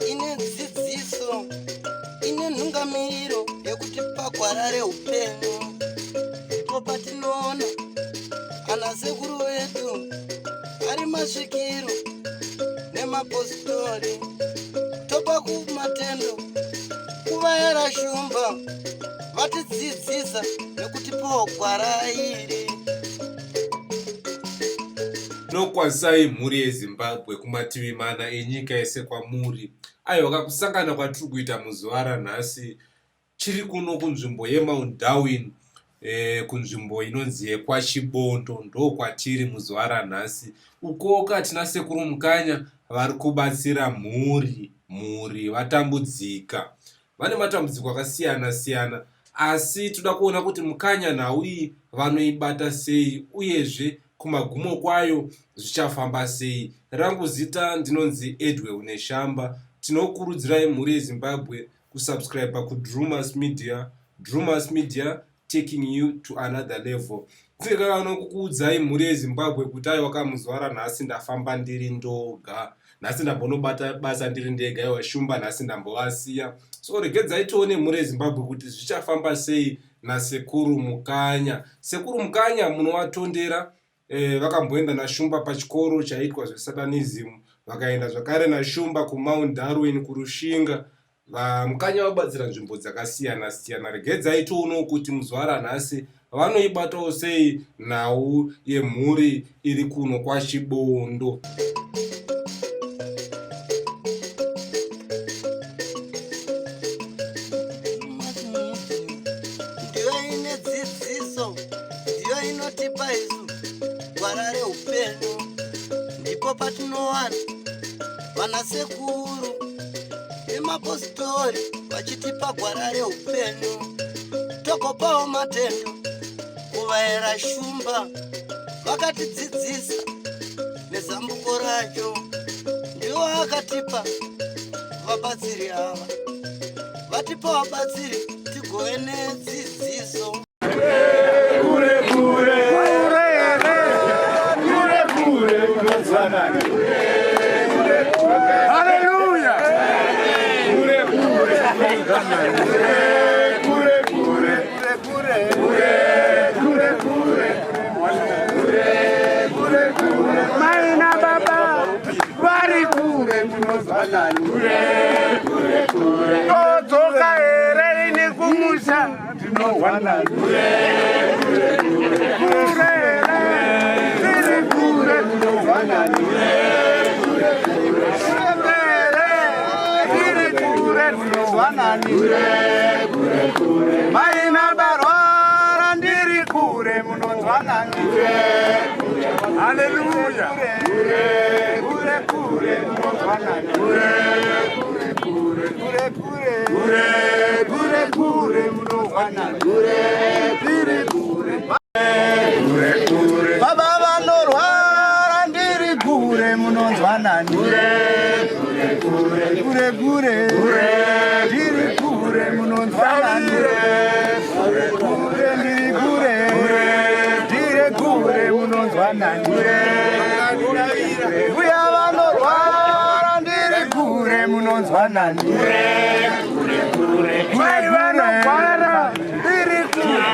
ine dzidziso ine nhungamiro yekuti pagwara reupenyu ndipo patinoona ana sekuru vedu ari masvikiro nemapositori topa kumatendo kuvayera shumba vatidzidzisa nekutipawo gwara iri. Nokwazai mhuri yeZimbabwe kumativi mana enyika yese kwamuri. Aiwa kusangana kwatiri kuita muzuva ranhasi chiri kuno kunzvimbo yeMount Darwin, kunzvimbo inonzi yeKwaChibondo, ndo kwatiri muzuva ranhasi. Uko katina sekuru mukanya vari kubatsira mhuri vatambudzika. Vane matambudziko akasiyana siyana, asi toda kuona kuti mukanya nhau iyi vanoibata sei uyezve kumagumo kwayo zvichafamba sei. Rangu zita ndinonzi Edwell Neshamba. Tinokurudzirai mhuri yeZimbabwe kusubscribe kuDrumas Media. Drumas Media, taking you to another level. Ndikakano kukuudzai mhuri yeZimbabwe kuti aiwa kamuzuva ranhasi ndafamba ndiri ndoga. Nhasi ndambonobata basa ndiri ndega, aiwa shumba nhasi ndambovasiya. So regedzai tione mhuri yeZimbabwe kuti zvichafamba sei nasekuru mukanya. Sekuru mukanya munovatondera. Vakamboenda naShumba pachikoro chaitwa zveSatanism, vakaenda zvakare naShumba kuMount Darwin kurushinga. Mukanya vabatsira nzvimbo dzakasiyana siyana. Regedzai tione kuti muzuva ranhasi vanoibatawo sei nhau yemhuri iri kuno kwaChibondo. Ndiyo ine dzidziso, ndiyo inotipa isu gwara reupenyu, ndipo patinowana vanasekuru nemapositori vachitipa gwara reupenyu. Tokopawo matendo kuvayera shumba, vakatidzidzisa nezambuko racho. Ndivo vakatipa vabatsiri ava, vatipa vabatsiri tigove nedzidziso. Maina baba vari kure tozoka here ini kumusha tinowana maina barwara ndiri kure munonzwana. Haleluya. Baba vanorwara ndiri kure munonzwana. Ndiri kure munonzwana. Uya vanorwara ndiri kure munonzwana. Mai vanorwara ndiri kure.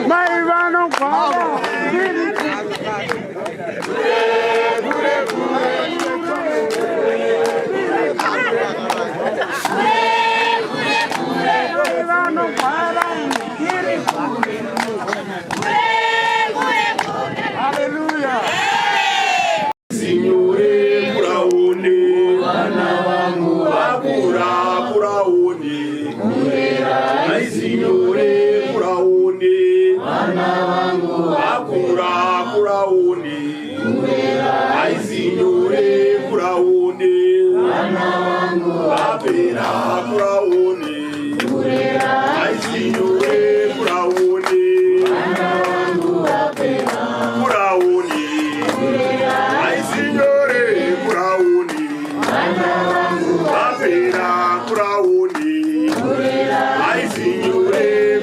Mai vanorwara ndiri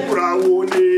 Kurauni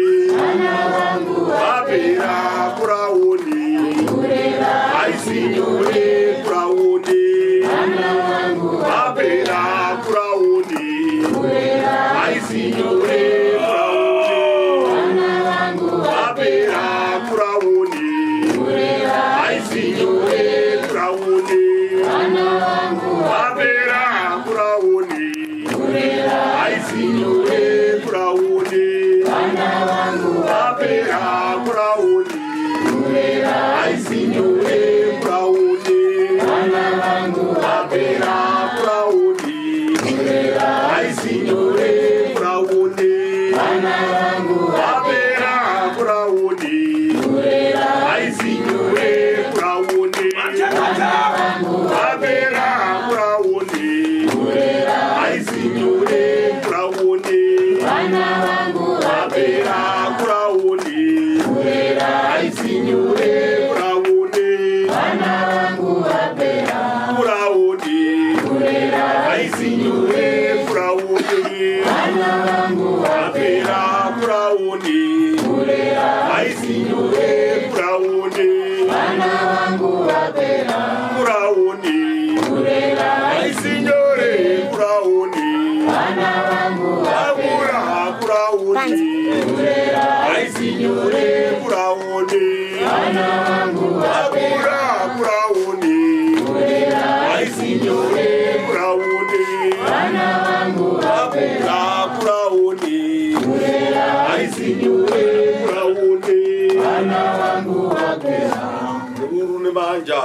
aisinyore kurauni vana vangu vapera kurauni aisinyore kurauni vana vangu vapera kurauni aisinyore kurauni vana vangu vapera kurauni aisinyore kurauni vana vangu vapera kurauni aisinyore kurauni vana vangu vapera kurauni aisinyore kurauni vana vangu vapera kurauni aisinyore kurauni vana vangu vapera kurauni aisinyore kurauni vana vangu vapera kurauni aisinyore kurauni vana vangu vapera kurauni aisinyore kurauni vana vangu vapera kurauni aisinyore kurauni vana vangu vapera urune manja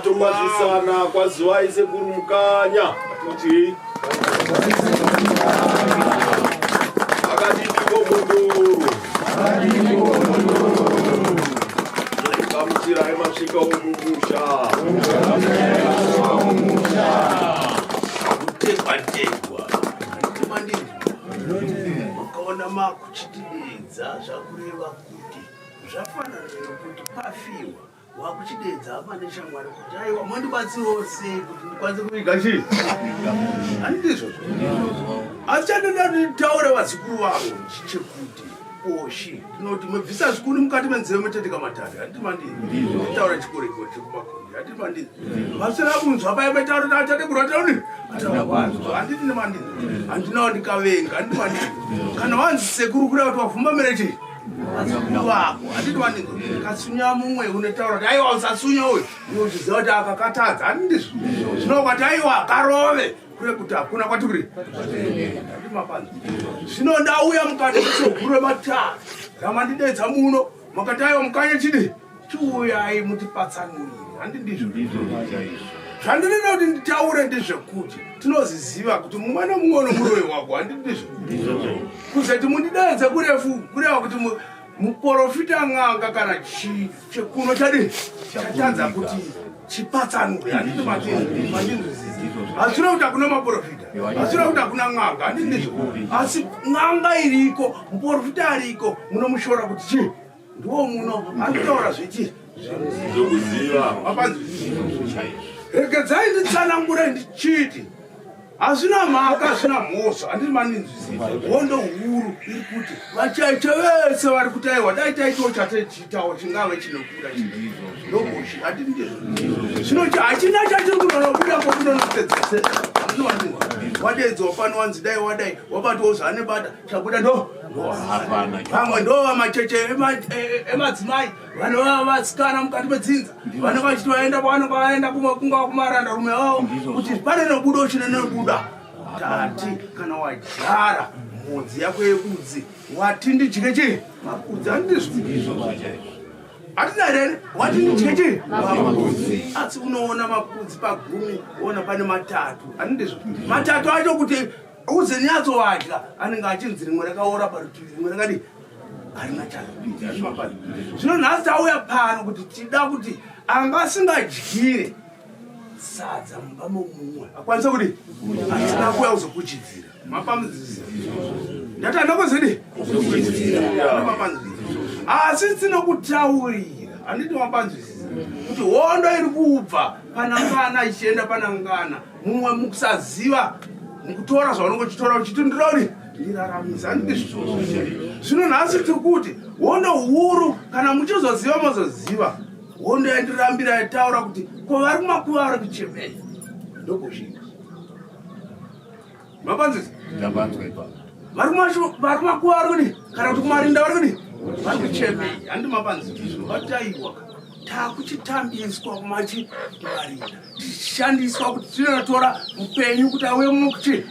tomazisana kwaziwa ise kurumukanya kuti akadiniko munduru kamuchirai masvika omumusha kutekwa-tekwa makaona makuchitidedza zvakureva kuti zvafanana nekuti pafiwa wakuchidedza apane shamwari kuti aiwa mondibatsirawo sei kuti ndikwanise kuviga chii handizvo asi chandoda nditaure vazukuru vavo chekuti oshi tinoti mubvisa zvikuru mukati menzeve mutetika matatu handimanditaura chikorekoti kumakondi handimandii masina kunzwa pai metaura achatekuratauni handiti nemandii handinawo ndikavenga handimandii kana wanzi sekuru kuda kuti wavhumba mere chii vazukuru vako handiti mandii kasunya mumwe unotaura kuti aiwa usasunya uyu unochiziva kuti akakatadza handindizvo zvinokati aiwa karove kure kuti hakuna kwati kuri handimapanzi zvino ndauya mukati kutsogure matatu ramandidedza muno makati aiwa mukanye chidi chiuyai mutipatsanurire handindizvo zvandinoda kuti nditaure ndezvekuti tinoziziva kuti mumwe nomumwe nomuroyi wako handindizvo kuzoti mundidedze kurefu kureva kuti muprofita ng'anga kana chekuno chadi chatadza kuti chipatsanure handiti mandinzwisisi hasina kuti hakuna maprofita hasina kuti hakuna ng'anga handindizvo asi ng'anga iriko muprofita ariko munomushora kuti chii ndiwo muno handitaura zvechi zokuziva apanzwisisi regedzai nditsanangure ndichiti hazvina mhaka hazvina mhosva handiti mandinzwisisi hondo huru iri kuti vachaita vese vari kuti aiwa dai taitiwo chatechitawo chingave chinokura ndokushi handiti ndizvo zvino hachina chatiri kunonobuda kokunonotedzese wadedzwa pano wanzi dai wadai wabatawo zvaanebata chabuda ndo vamwe ndo vamacheche emadzimai vanova vasikana mukati medzinza vanenge vachiti vaenda pavanenge vaenda kunga kumaranda rume wavo kuti pane nobudo chine nobuda tati kana wajara mhodzi yako yekudzi wati ndidye chii makudzi handizvo hatinarere wati ndidye chii makudzi asi unoona makudzi pagumi ona pane matatu handizvo matatu acho kuti uzenyatsowadya anenge achinzi rimwe rakaora parutivi rimwe rakadi harina chakapita zvino nhasi tauya pano kuti tida kuti anga asingadyire sadza mumba momumwe akwanisa kuti atina kuya kuzokuchidzira mapamudzisa ndatanda kuzidi mapanzwisisa asi tinokutaurira handiti mapanzwisisa kuti hondo iri kubva panangana ichienda panangana mumwe mukusaziva mukutora zvaunongochitora uchitindira kuti ndiraramisa handiti zvino nhasi tikuti hondo huru kana muchizoziva mozoziva hondo yandirambira yataura kuti ko vari kumakuva vari kuchemei ndokusvika mapanzisa vari kumakuva vari kudi kana kuti kumarinda vari kudi vari kuchemei handi mapanzisa vataiwa takuchitambiswa kumachimarinda tichishandiswa kuti tinotora upenyu kuti auye mukuchi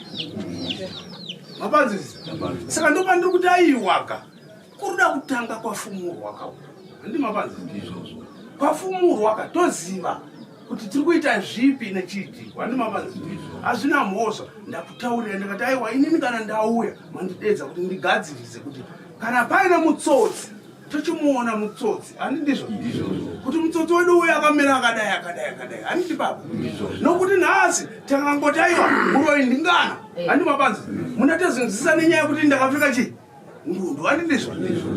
mapanzisi saka ndopa ndiri kuti aiwaka kuruda kutanga kwafumurwa ka handi mapanzisi kwafumurwa ka toziva kuti tiri kuita zvipi nechiti handi mapanzisi hazvina mhosva ndakutaurira ndikati aiwa inini kana ndauya mandidedza kuti ndigadzirise kuti kana paine mutsotsi tochimuona mutsotsi handi ndizvo kuti mutsotsi wedu uyu akamira akadai handiti baba nokuti nhasi takangoti aiwa uroi ndingana handi mapanzi munatozinzisa nenyaya yekuti ndakapfeka chii ndundu handi ndizvo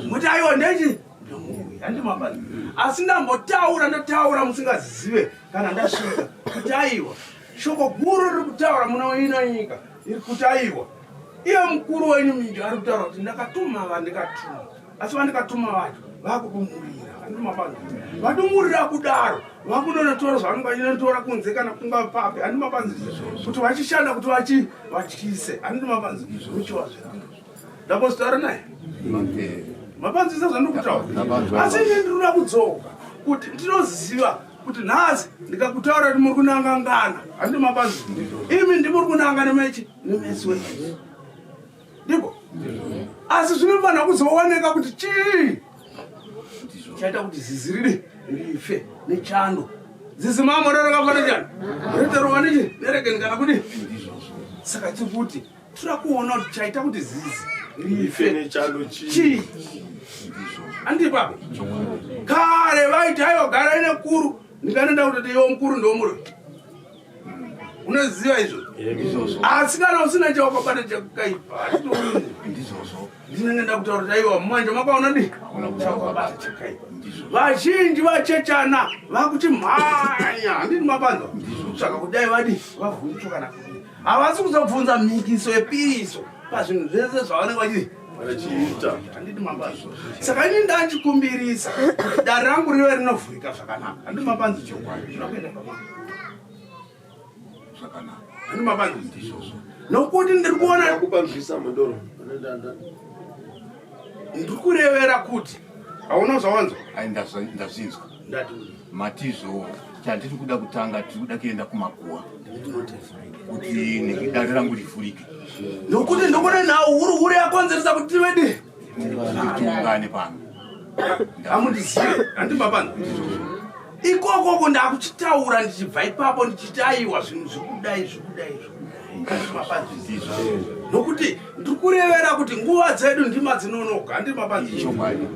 muti aiwa ndechi ndomuwi handi mapanzi asi ndambotaura musingazive kana ndasvika kuti aiwa shoko guru riri kutaura muna ino nyika iri kuti aiwa iye mukuru wenyu minji ari kutaura kuti ndakatuma vandikatuma asi vandikatuma vacho vakudumurira handi mapanzi vadumurira kudaro vakunonotora zvavangainotora kunze kana kunga papi handi mapanzi kuti vachishanda kuti vatyise handi mapanzi uchiwa zviranga ndambozitaura naye mapanzi sezvandikutaura asi ine ndinoda kudzoka kuti ndinoziva kuti nhasi ndikakutaura kuti muri kunangangana handi mapanzi imi ndimuri kunanga nemesi wenyu ndiko asi zvinofanira kuzooneka kuti chii chaita kuti zizi riri rife nechando zizi mamorero kafanira chani reterova neregeni kana kuti saka tikuti tira kuona kuti chaita kuti zizi rife nechando chii handipa kare vaiti aiwa garai nekuru ndikanoda kuti iwo mukuru ndomuri unoziva izvo asi kana usina chawakabata chakaipa ndinenge ndakutaura kuti aiwa mumanje makaona ndi chawakabata chakaipa vazhinji vachechana vakuti mhanya handiti mapanza saka kudai vadi vavhuncho kana havasi kuzobvunza mikiso yepiriso pazvinhu zvese zvavanenge vachiita handiti mapanza saka ini ndachikumbirisa kuti dare rangu rive rinovhurika zvakanaka handiti mapanza chokwadi zvinokuenda pamaa handi mapanzi nokuti ndiri kuona kupanzvisa mudoro ndiri kurevera kuti hauna zvawanzwa ndazinzwa ndati matizo chandiri kuda kutanga tiri kuda kuenda kumakuwa kuti dare rangu rivhurike nokuti ndikuona nhau hurihuri yakonzeresa kuti tivedi tiungane pano hamundizive handi mapanzi ikokoko ndakuchitaura ndichibva ipapo ndichiti aiwa zvinhu zvikudai nokuti ndiri kurevera kuti nguva dzedu ndima dzinonoka handi mapanzi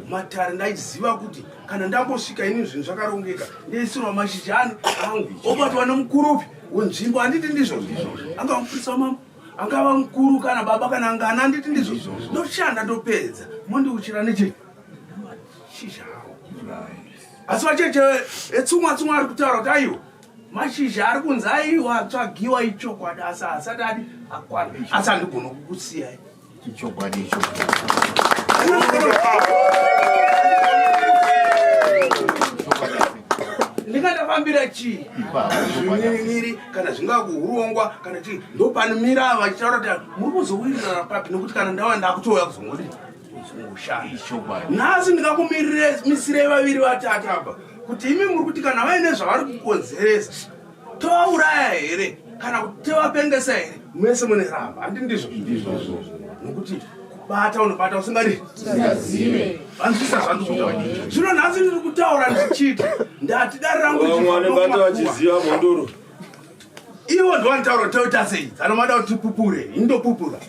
matare ndaiziva kuti kana ndambosvika ini zvinhu zvakarongeka ndeisirwa mashizhani angu obatwa nemukurupi wenzvimbo handiti ndizvo angava mupurisa wamambo angava mukuru kana baba kana ngana handiti ndizvo ndoshanda ndopedza mondiuchira nechi shizha asi vacheche etsumwa ari kutaura kuti aiwa mashizha ari kunzi aiwa tsvagiwa ichokwadi asi asati adi akwana asi handigona kukusiyai ichokwadi icho ndingandafambira chii zvimiri kana zvingakuurongwa kana chii ndopanomira vachitaura kuti muri kuzowirirana papi nekuti kana ndava ndakutouya kuzongodi nhasi ndingakumisirei vaviri vatatu apa kuti imi muri kuti kana vaine zvavari kukonzeresa tovauraya here kana kuti tovapengesa here mese mune ramba handi ndizvo nokuti kubata unobata usingadi vanzvisa zvandikuta zvino nhasi ndiri kutaura ndichiti ndati dare rangu vachiziva mondoro ivo ndovantaura kuti toita sei anomada kuti tipupure indopupura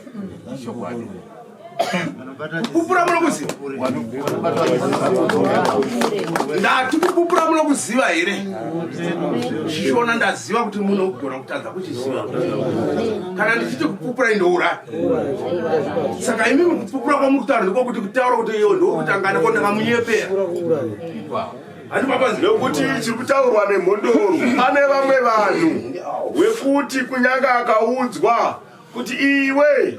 kupupura munokuziva ndati kupupura munokuziva here shona ndaziva kuti munogona kutadza kuchiziva kana ndichiti kupupura indouraya saka imi kupupura kwamuri kutaura ndiko kuti kutaura kuti iwo ndokutangana ko ndakamunyepera nekuti chiri kutaurwa nemhondoro ane vamwe vanhu wekuti kunyanga akaudzwa kuti iwe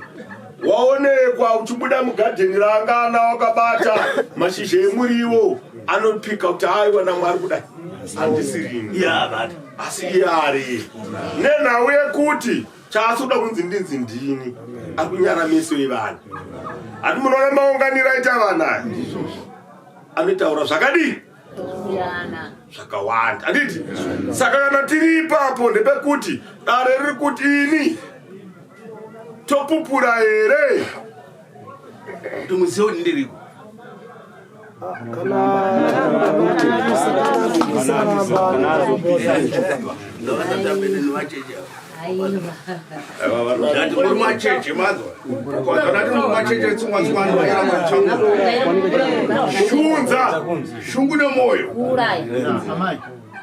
waonekwa uchibuda mugadheni rangana wakabata mashizha emuriwo anopika kuti aiwa namwari kudai handisirini asi iyari nenhau yekuti chaasoda kunzi ndinzi ndini ari kunyara meso evanhu hati munoona maunganiro aita vanaya anotaura zvakadii zvakawanda handiti saka kana tiri ipapo ndepekuti dare riri kuti ini topupura here kuti muzive kuti ndiriko. ndavatatabene nevacheche ndati muri macheche mazwa ukazanati muri macheche tsumwatsumwanshunza shungu nemoyo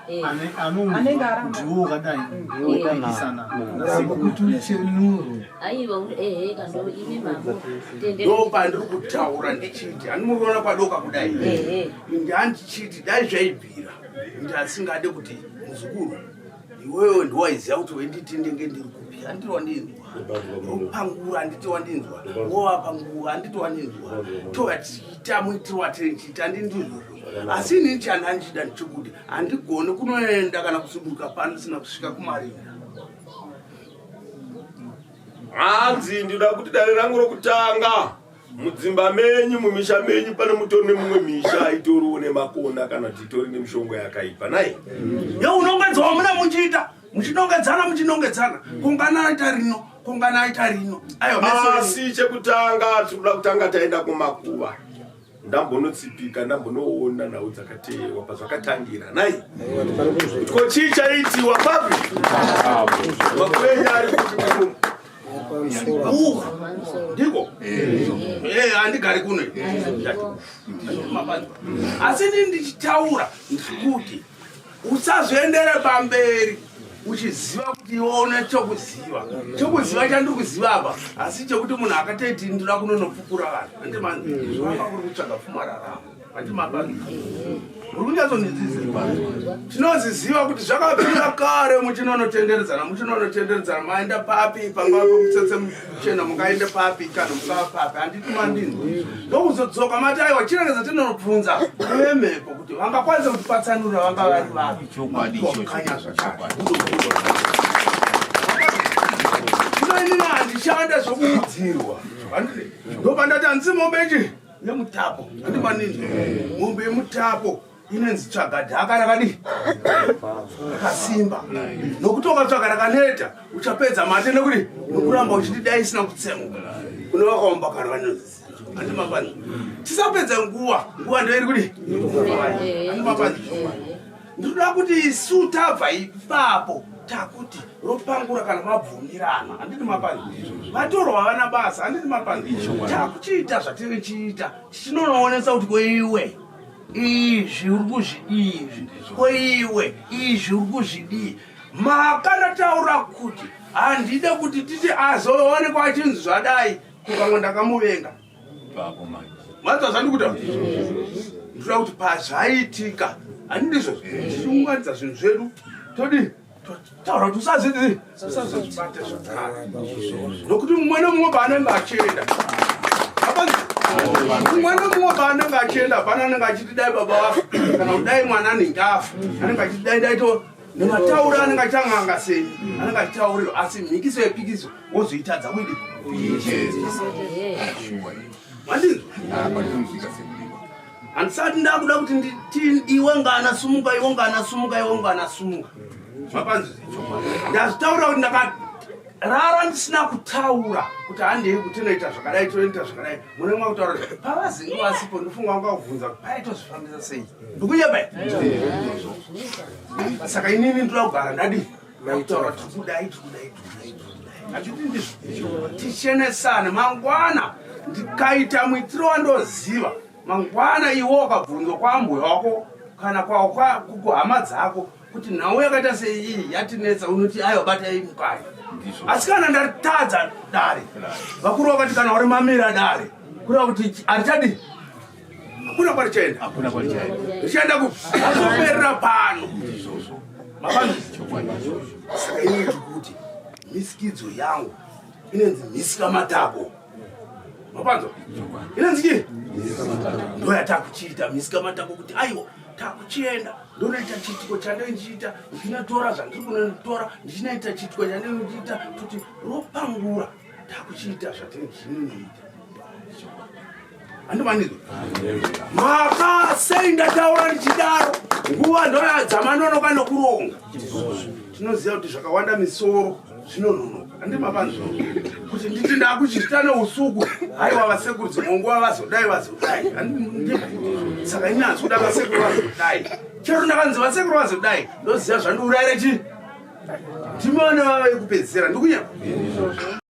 anenge ndiwo kadai ndikisana nasikutulichenuru ndopandiri kutaura ndichiti handimuriona kwadoka kudai ndandichiti dai zvaibvira ndasingade kuti muzukuru iwewe ndiwaiziva kuti wenditi ndenge ndiri kupi handiti wandinzwa opangura handiti wandinzwa wowapangura handiti wandinzwa tovatiita muitiro watinechita handindizvozvo asi inini chandanchida ndichikuti handigone kunoenda kana kusunduka pano ndisina kusvika kumarinda. hanzi ndida kuti dare rangu rokutanga mudzimba menyu mumisha menyu pane mutori nemumwe misha itoriwo nemakona kana kuti itori nemishongo yakaipa nai unongedzawo muna muchiita muchinongedzana kungana aita rino asi chekutanga tikuda kutanga taenda kumakuva ndambonotsipika ndambonoona nhau dzakatewa pazvakatangira nai ko chii chaitiwa papi makwenya ari kuti ndiko handigari kuno asi ndichitaura ndikuti usazoendere pamberi uchiziva kuti ione chokuziva chandiri kuziva apa asi chekuti munhu akateti ndira kunonopupura vanhu andimaauri kutsvaga pfuma raramo andimapani uri kunyatsondidzidzirwa tinoziziva kuti zvakabvira kare muchinonotenderedzana maenda papi pangava mutsetse muchena mungaende papi kana musava papi handiti mandinzwa ndokuzodzoka mati aiwa chirengedza tinonobvunza vemhepo kuti vangakwanisa kutipatsanura vanga vari vapi kanya zvinoinini handishanda zvokuudzirwa ndopandati handisi mombechi nemutapo handimanini mombe yemutapo inenzi tsvaga dhaka rakadi rakasimba nokuti ukatsvaga rakaneta uchapedza mate nekuti nokuramba uchiti dai isina kutsemuka kune vakaomba kare vanoziziva handimapani tisapedza nguva ndoiri kuti handimapani ndinoda kuti isu tabva ipapo takuti ropangura kana mabvumirana handiti mapani vatorwa vana basa handiti mapani takuchiita zvatirichiita tichinonoonesa kuti kweiwe izvi uri kuzvidii kweiwe izvi uri kuzvidii makandataura kuti handide kuti titi azoonekwa achinzi zvadai kukamwe ndakamuvenga mazva zvandikuta ndoda kuti pazvaitika handindizvo tichiunganidza zvinhu zvedu todi taura kuti usazvibate zvakanaka nokuti mumwe nemumwe paanenge achienda mumwe nemumwe paanenge achienda pana anenge achiti dai baba vafa kana kuti dai mwana anenge afa anenge achiti dai daito nematauro anenge achang'anga sei anenge achitaurirwa asi mhikiso yepikiso wozoitadza kuti mandinzwa handisati ndakuda kuti nditi iwe ngana sumuka iwe ngana sumuka iwe ngana sumuka mapanzi ndazvitaura kuti ndakarara ndisina kutaura kuti handei kuti inoita zvakadai toita zvakadai mune mwa kutaura pavazingi vasipo ndofunga vangakubvunza kuti paitozvifambisa sei ndikunyeba saka inini ndoda kugara ndadi nakutaura tikudai achiti ndizvo tichenesane mangwana ndikaita muitiro wandoziva mangwana iwo wakabvunzwa kwambuya wako kana kuhama dzako kuti nhau yakaita sei yatinetsa unoti aiwa batai mukai asi kana ndatadza dare vakuru vakati kana uri mamira dare kureva kuti harichadi hakuna kwarichaenda richaenda kuazoperera pano saka inini ndikuti misikidzo yangu inenzi misika matako mapanzo inenzi chii ndoyatakuchiita misika matako kuti aiwa takuchienda ndonoita chitiko chandochiita ndinotora zvandiri kunotora ndichinoita chitiko chandochiita kuti ropangura takuchiita zvatinoita handimanizwa maka sei ndataura ndichidaro nguva ndoyadzama nonoka nokuronga tinoziva kuti zvakawanda misoro zvinononoka handimapanzwa kuti nditi ndakuchitana usuku haiwa vasekuru dzimonguva vazodai saka inyanzi kuda vasekuru vazodai chero ndakanzi vasekuru vazodai ndoziva zvandiurayire chi ndimone vava yekupedzisira ndikunya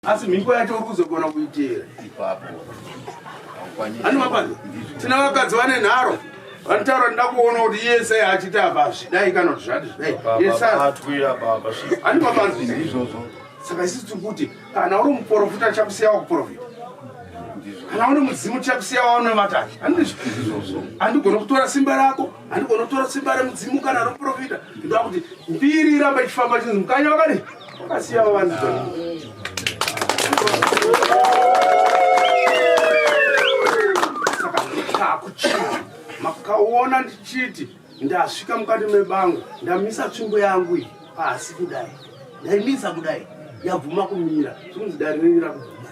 asi mhiko yacho uri kuzogona kuitera ani mapadzi tina vakadzi vane nharo vanotaura ndakuona kuti yese achiti apa zvidai kana kuti zvati zvidai ani mapadzi saka isi tiri kuti kana uri muprofita chakusiya wakuprofita kana uri mudzimu chakusiya waonemataki handigona kutora simba rako handigona kutora simba remudzimu kana roprofita ndoda kuti mbiri iramba ichifamba chinzi mukanya wakadi wakasiya vavanzi saka kakuchita makaona ndichiti ndasvika mukati mebango ndamisa tsvimbo yangu iyi pasi kudai ndaimisa kudai yabvuma kumira zvinzi daririra kubvuma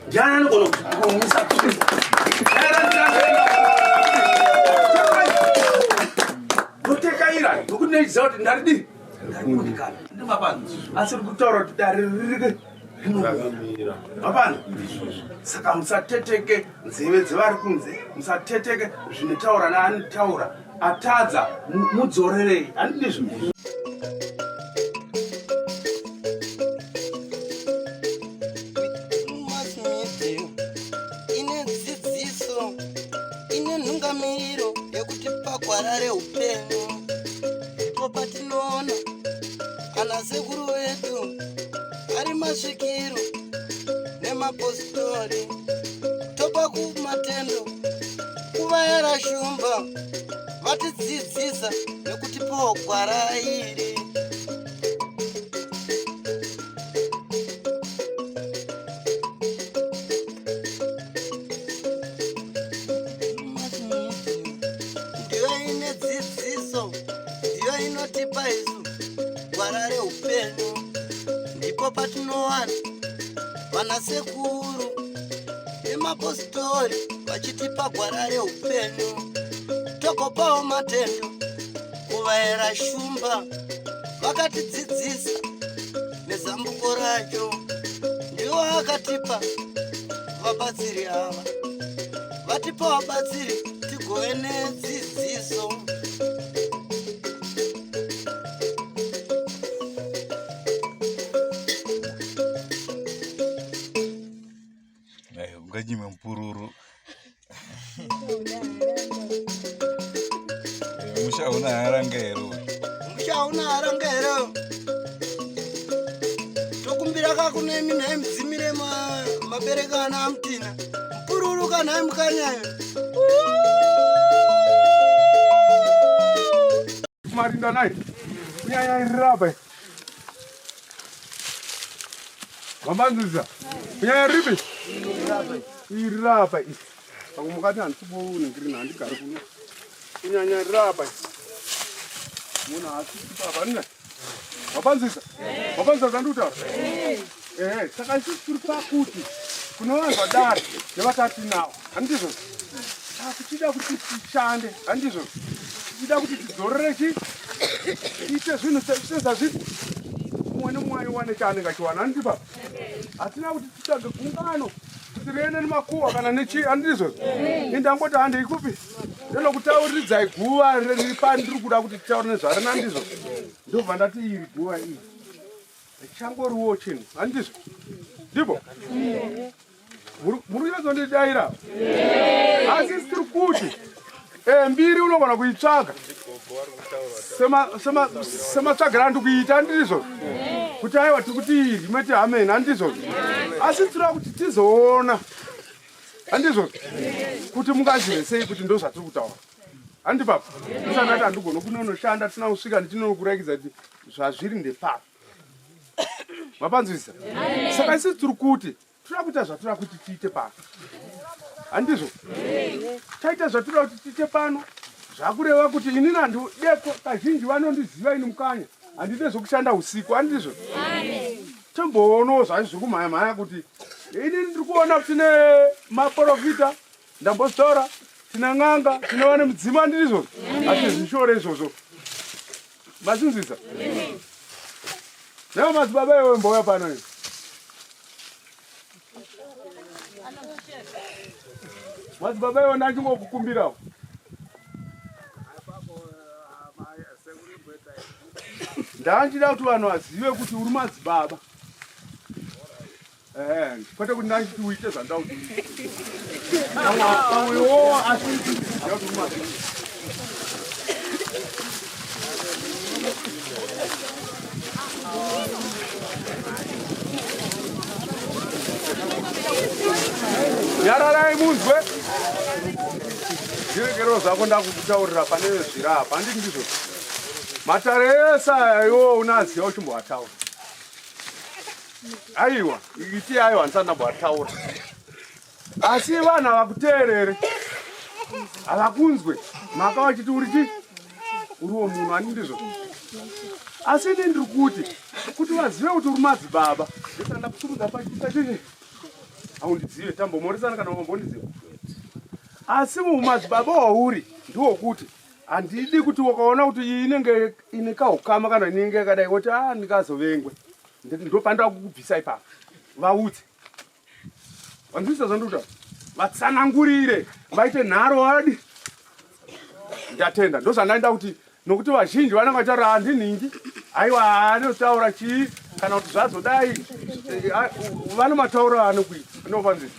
ndiani anogona kumisa tsvimbo ndotekaira nokuti ndaiziva kuti ndaridi ndarikudikana ndimapano asi uri kutaura kuti daririke mapano saka musateteke nzeve dzevari kunze musateteke zvinotaura naanotaura atadza mudzorerei handidizvo ine dzidziso ine nhungamiriro yekuti pagwara reupenyu ndipo patinoona ana sekuru vedu ari masvikiro nemapositori topa kumatendo kuvayera shumba vatidzidzisa nekuti pogwara iri ndiyo ine dzidziso ndiyo inotipa isu gwara reupenyu ndipo patinowana vana sekuru nemapositori vachitipa gwara reupenyu togopawo matendo kuvayera shumba vakatidzidzisa nezambuko racho ndivo vakatipa vabatsiri ava vatipa vabatsiri tigove nedzidziso unganyime mpururu mushauna harangero tokumbira kakune minhai mudzimire mabereka ana amutina mpururu kanhai mukanyayo marinda nai kunyanya irapa mamanzisa kunyanya ripi irapa isi akumukati handisibouningirina handigari kuno kunyanya irapa isi munhu asipapa mapanzisa zandutaura saka isi tiri pakuti kuno vanhu vadari nevatati navo handizvo tichida kuti tishande handizvo tichida kuti tidzorere tiite zvinhu sezvazviti mumwe nemumwe iwane chaanenge achiwana handipapa hatina kuti titsvage gungano kuti riende nemakuhwa kana nechi handizvo indangoti handeikupi ndinokutauridzai guva riri pani ndiri kuda kuti titaure nezvarina handizvo ndobva ndati iri guva iyi richangoriwo chinhu handizvo ndipo muri kuzondidaira asi tiri kuti mbiri unogona kuitsvaga sematsvagira ndikuita handizvo kuti aiwa tiri kuti iri mati amen handizvo asi tira kuti tizoona handizvo kuti mungazive sei kuti ndo zvatiri kutaura handipapa usandati handigona kunonoshanda tina kusvika nditinokurakidza kuti zvazviri ndepapa mapanzwisa saka isi tiri kuti tira kuita zvatira kuti tiite pano handizvo taita zvatira kuti tiite pano zvakureva kuti inini handideko kazhinji vanondiziva ini mukanya handide zvokushanda usiku handizvo tomboonawo zvazvo zvokumhaya kuti inini ndiri kuona kuti tine maprofita ndambozora tine n'anga tinova nemudzimu handizvo asi zvishore izvozvo mazinzisa neva madzibaba iwe mbouya pano iyi Madzibaba iwo ndachingokukumbirawo. Ndachida kuti vanhu vazive kuti uri madzibaba. Kwete kuti ndachiti uite zvandauti. Pamwewo asi ndiziva kuti uri madzibaba. Yararai munzwe. Zvirekero zvako ndakukutaurira pane zvirapa handiti ndizvo. Matare ese iwo unaziva uchimboataura. Aiwa, iti aiwa ndisandamboataura. Asi vanhu havakuteerere. Havakunzwe. Maka vachiti uri chii? Uriwo munhu handiti ndizvo. Asi ini ndiri kuti vazive kuti uri madzibaba. Ndisanda kusumudza pachita chichi. Haundizive tambomoresana kana wambondiziva. Asi mumadzibaba wauri ndiwo kuti handidi kuti wakaona kuti iyi inenge ine kahukama kana inenge yakadai woti ndikazovengwe. Ndopanda kukubvisa ipapo. Vaudze. Vanzwisa zvandikuta. Vatsanangurire. Vaite nharo wadi. Ndatenda. Ndozvandaenda kuti nokuti vazhinji vanenge vachitaura handinhingi. Aiwa anotaura chii kana kuti zvazodai vane matauro anokuita. Anofanzisa.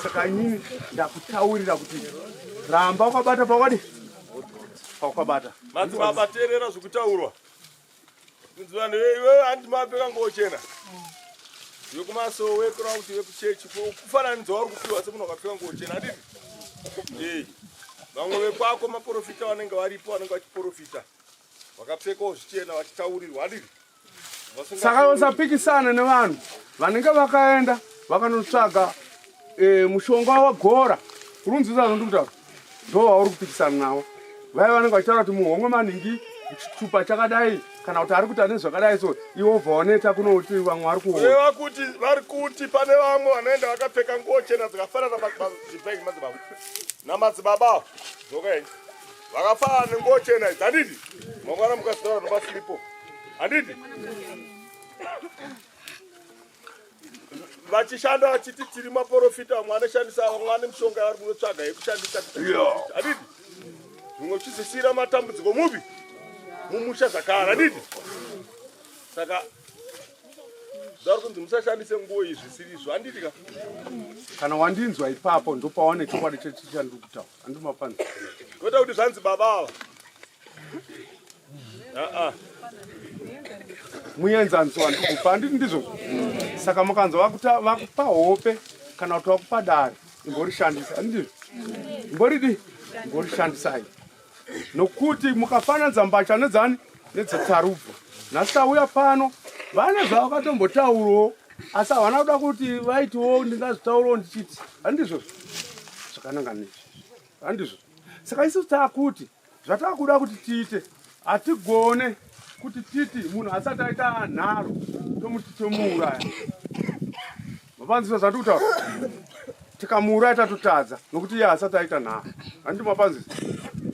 Saka inini ndakutaurira kuti ramba wakabata pawadi. Pakabata. Madzibaba teerera zvokutaurwa. Kunzi vanhu iwe handimapfeka nguo chena. Wekumaso wekuraundi wekuchechi kufananidzo vari kupiwa semunhu wakapfeka nguo chena handiti? Vamwe vekwako maprofita vanenge varipo vanenge vachiprofita. Vakapfekawo zvichena vachitaurirwa handiti? Saka usapikisana nevanhu vanenge vakaenda vakanotsvaga mushonga wagora. Urunzisa zvandikutaura. Ndo vauri kupikisana navo. Vaya vanenge vachitaura kuti muhomwe maningi chitupa chakadai kana kuti ari kuita nezvakadai so iwo bva waneta kunoti vamwe vari kuona. Reva kuti vari kuti pane vamwe vanoenda vakapfeka nguo chena dzakafanana madzibaba madzibaba namadzibaba zvokai vakafanana nenguo chena idzi handiti? Mangwana mukazitaura nobasiripo handiti? Vachishanda vachiti tiri maprofita vamwe vanoshandisa vamwe vane mishonga yavari kunotsvaga yekushandisa handiti? Mumwe uchizisira matambudziko mupi mumusha zvakara handiti? Saka zvari kunzi musashandise nguo izvi zvisiri handiti ka? Kana wandinzwa ipapo ndopaone chokwadi chechandiri kutaura. Handiti mapanza. Kwete kuti zvanzi baba ava. Muenzaniso wandikupa handiti ndizvo. Saka mukanzwa vakupa hope kana kuti vakupa dare imborishandisa handiti? Imboridi imborishandisai. Nokuti mukafananidza mbatya nedzani nedzetarubva. Nhasi tauya pano vane zvavakatombotaurawo asi havana kuda kuti vaitiwo ndingazvitaurawo ndichiti handizvo zvakananga nezvi handizvo. Saka isusu taakuti zvataakuda kuti tiite hatigone kuti titi munhu asati aita nharo tomuti tomuuraya. Mapanzisa zvandikutaura. Tikamuuraya tatotadza nokuti iye asati aita nharo. Handiti mapanzisa.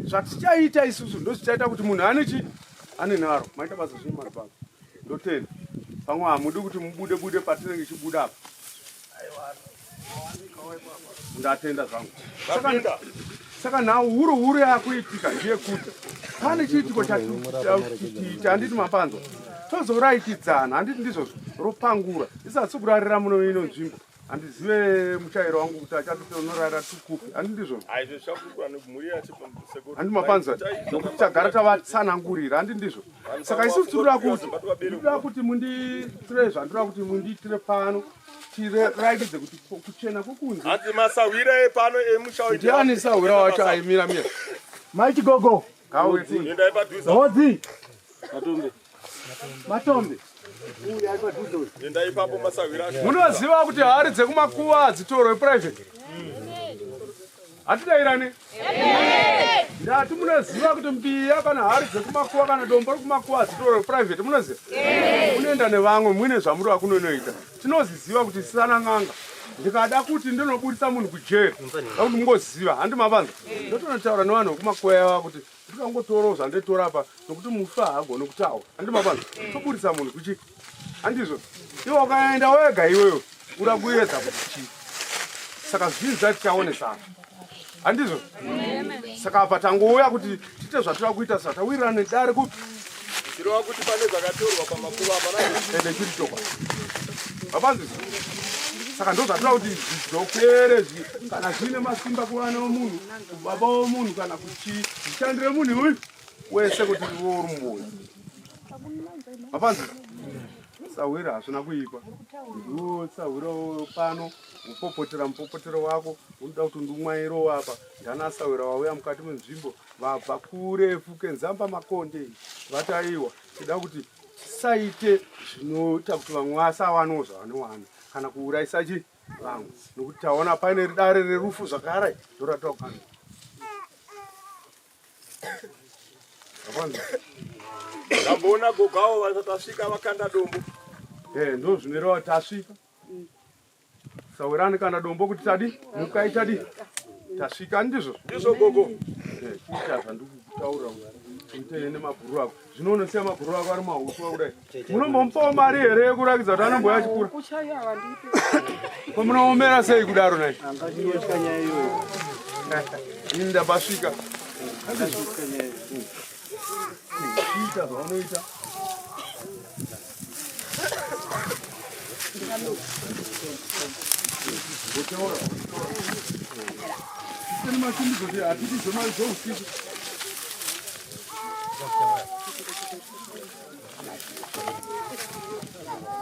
Zvatichaita isusu ndozvichaita kuti munhu ane chi ane nharo. Maita basa zvini maripano. Ndotenda. Pamwe hamudi kuti mubude patinenge chibuda apa. Ndatenda zvangu. Saka nhau huru yakuitika ndeyekuti pane chiitiko chatiita handiti mapanzwa. Tozoraitidzana handiti ndizvo ropangura. Isati kurarira muno ino nzvimbo. Handizive muchairo wangu kuti achatonorara tukupi. Handiti ndizvo. Handi mapanzwa. Nokuti tichagara tavatsanangurira handiti ndizvo. Saka isusu tinoda kuti mundiitire zvandinoda kuti mundiitire pano. Tirakidze kuti kuchena kwokunze. Hanzi masawira epano emushauri. Ndiani sawira wacho aimira mira. Maichi gogo. Gaweti. Endai padhuze. Hodzi. Matombe. Endai ipapo masawira. Munoziva kuti hari dzekumakuva hadzitorwe private. Hatidairane? Ndati munoziva kuti mbiya kana hari dzekumakuva kana dombo rekumakuva hadzitorwe private munoziva? Munoenda nevamwe muine zvamuri vakunonoita. Tinoziziva kuti tisana n'anga. Ndikada kuti ndinobudisa munhu kujeri. Kuti mungoziva handi mapanza. Ndotonotaura nevanhu vekumakuva kuti ndikangotorawo zvanditora apa nokuti mufa haagone kutaura. Handi mapanza. Tobudisa munhu kuchii? Handizvo. Iwe ukaenda wega iweyo ura kuedza kuti chii. Saka zvinhu zvatichaonesana. Handizvo? Saka apa tangouya kuti tite zvatira kuita satawirirana nedare kupi? Zvirova kuti pane zvakatorwa pamakuva apana ende chiri chokwa. Mapanzisi? Saka ndo zvatira kuti zvidzokere kana zvine masimba kuvana vomunhu, kubaba vomunhu kana kuchishandire munhu uyu wese kuti ivo uri mumwoyo. Mapanzisi? Sawira hazvina kuipa. Ndiwo sawira pano upopotera mupopotero wako unoda kuti ndumwairo apa ndana sawira wauya mukati menzvimbo vabva kurefu kenzamba makonde vataiwa tida kuti tisaite zvinoita kuti vamwe vasawanawo zvavanowana kana kuurayisa vamwe nokuti taona paine dare rerufu zvakara ndoratira kukana. ndamboona gogawo vasatasvika vakanda dombo. Ndo zvinoreva tasvika. Sawirani kana dombo kuti tadi mukaitadi tasvika ndizvo. Ndizvo gogo. Kuita zvandikutaura kuite nemabhuru ako. Zvinonosiya mabhuru ako ari mahuswa kudai. Munombomupawo mari here yekurakidza kuti anomboya chikura? Munoomera sei kudaro nai? Ini ndabasvika. Kuita zvaunoita. Ini machimbidzo kuti hatiti zvemari zvousiku.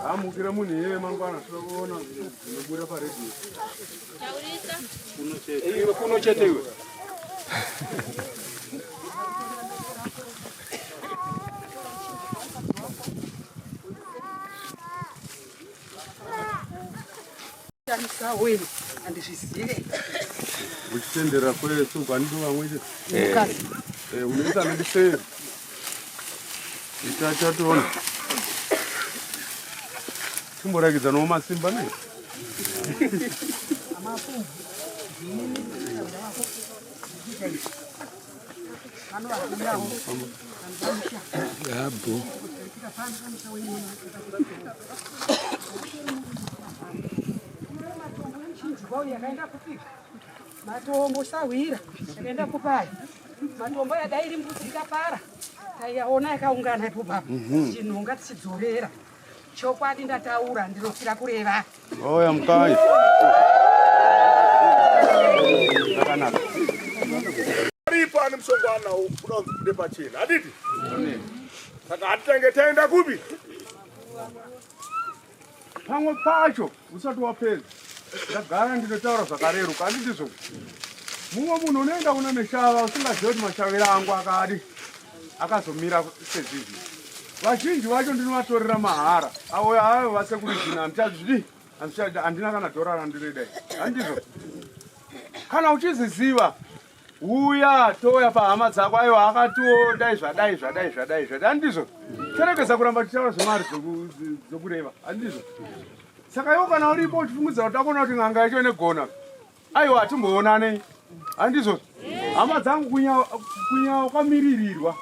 Amukire munhu iyeye mangwana tinokuona unobuda paredhiyo. Iwe kuno chete iwe. Uchitendera kwesu kwandi vamwete. Unoita nendisei. Itachatoona. Timborakidza nowo masimba nei. Yabo. Yakaenda kupika matombo sawira yakaenda kupai matombo yadairi mbudzi ikapara taiyaona yakaungana ipo baba chinhonga tichidzorera chokwadi ndataura ndinofira kureva. Oya mukai zvakanaka aripo ane musongwana unonzi bude pachena haditi saka hatitenge taenda kupi pamwe pacho usati wapedza ndagara ndinotaura zvakareruka handitizvo mumwe munhu unoenda kuna meshava usingazivi kuti mashaviro angu akadi akazomira sezvizvi vazhinji vacho ndinovatorera mahara avo avo vasekuri zvino handichazvidi handina kana dhora randiredai handizvo kana uchiziziva uya toya pahama dzako aiwa akatiwo dai zvadai zvadai zvadai zvadai handizvo terekeza kuramba tichitaura zvemari dzokureva handizvo saka iwo kana uripo uchifungudza kuti takona kuti n'anga yacho negona aiwa hatimboonanei handizvo hama dzangu kunya kwamiririrwa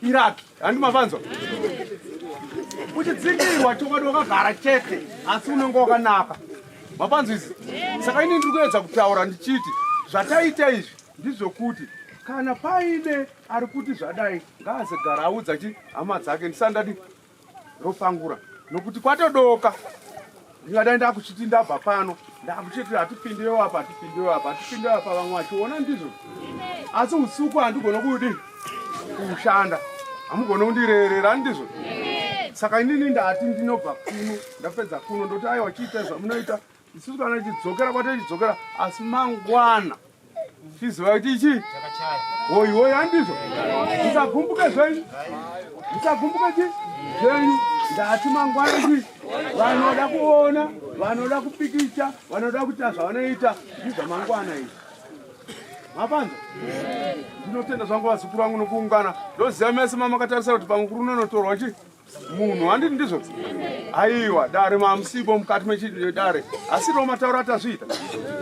iraki handimafanzwa uchidzingirwa chokwadi wakagara chete asi unenge wakanaka mapanzwisi saka ini ndiri kuedza kutaura ndichiti zvataita izvi ndizvokuti kana paine ari kuti zvadai ngaazegara audza chi hama dzake ndisandadi ropangura nokuti kwatodoka ndingadai ndakuchiti ndabva pano ndakuchiti hatipindirewo apa hatipindirewo apa hatipindirewo apa vamwe vachiona ndizvo asi usiku handigona kudi kushanda hamugona kundirerera ndizvo saka inini ndati ndinobva kuno ndapedza kuno ndoti aiwa chiita zvamunoita isusu kana chidzokera kwatochidzokera asi mangwana tiziva kuti ichi hoyi hoyi handizvo musagumbuke zvenyu musagumbuke chi zvenyu ndati mangwana chi vanoda kuona vanoda kupikicha vanoda kuita zvavanoita ndizva mangwana izvi mapanza ndinotenda zvangu vazukuru vangu nokuungana ndoziva mese mamakatarisa kuti pamukuru unonotorwa chi munhu handiti ndizvo aiwa dare mamusibo mukati mechidare asi ro matauro atazviita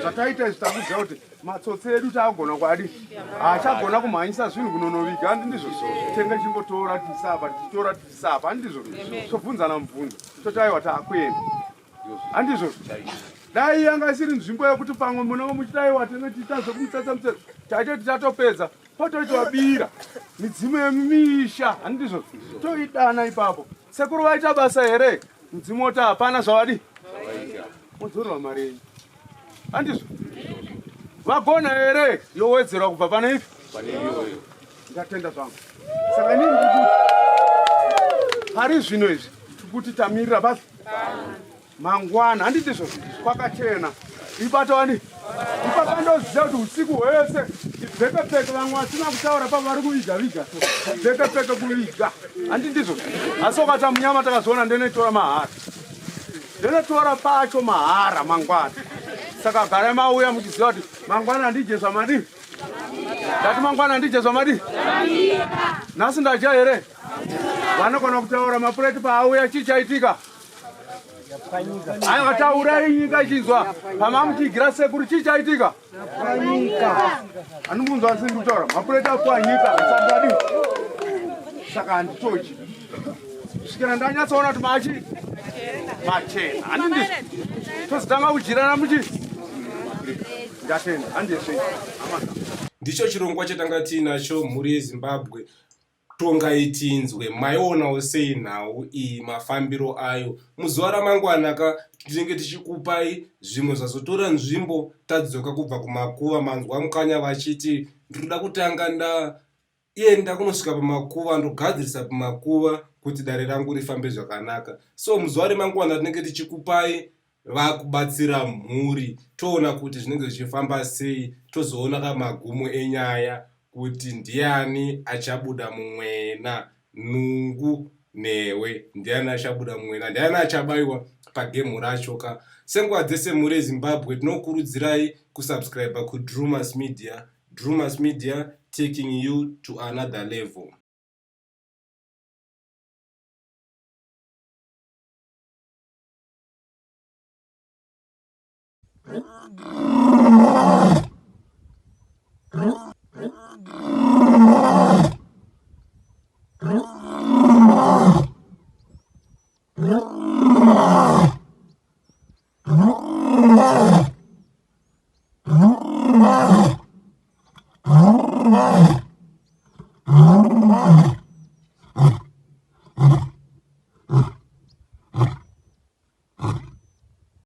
zvataita izvi takuziva kuti matsotsi edu taagona kwadi haachagona kumhanyisa zvinhu kunonoviga handi ndizvo tenge chimbotora tisapa tichitora tisapa handizvo tobvunzana mubvunzo toti aiwa taakuenda handizvo dai yanga isiri nzvimbo yekuti pamwe munenge muchidaiwa tene titazve kumutsatsa mutsatsa chaite titatopedza potoitwabira midzimu yemisha handizvo toidana ipapo sekuru vaita basa here mudzimu oti hapana zvavadi modzorerwa mari yenyu handizvo vagona here yowedzerwa kubva pane ipi ndatenda zvangu saka nini kuti pari zvino izvi kuti tamirira basi mangwana handitizvo kwakachena ibatowani ipakandoziva kuti usiku hwese ibvekepeke vamwe vasina kutaura pavari kuvigaviga ibvekepeke kuviga handindizvo asi ukata munyama takazoona ndenetora mahara ndenetora pacho mahara mangwana saka garai mauya muchiziva kuti mangwana handijezva madii ndati mangwana handijezva madii nhasi ndaja here vanogona kutaura mapureti paauya chichaitika akataurai nyika ichinzwa pamamuchigira sekuru chichaitika anomunzwa asiri kutaura mapureti akuwa nyika asadadi saka handitochi kusvikira ndanyatsaona kuti machi machena handindizvo tozotanga kujirana muchi ndatenda handizvei ndicho chirongwa chatanga tiinacho mhuri yezimbabwe tongaitinzwe maionawo sei nhau iyi mafambiro ayo muzuva ramangwanaka tinenge tichikupai zvimwe zvazotora nzvimbo tadzoka kubva kumakuva manzwa mukanya vachiti ndinoda kutanga ndaenda kunosvika pamakuva ndogadzirisa pamakuva kuti dare rangu rifambe zvakanaka so muzuva remangwana tinenge tichikupai vakubatsira mhuri toona kuti zvinenge zvichifamba sei tozoona kamagumo enyaya kuti ndiani achabuda mumwena nungu newe ndiani achabuda mumwena ndiani achabayiwa pagemu racho ka senguva dzese mhuri yezimbabwe tinokurudzirai kusubscribe kuDrumas Media. Drumas Media, taking you to another level. Oh,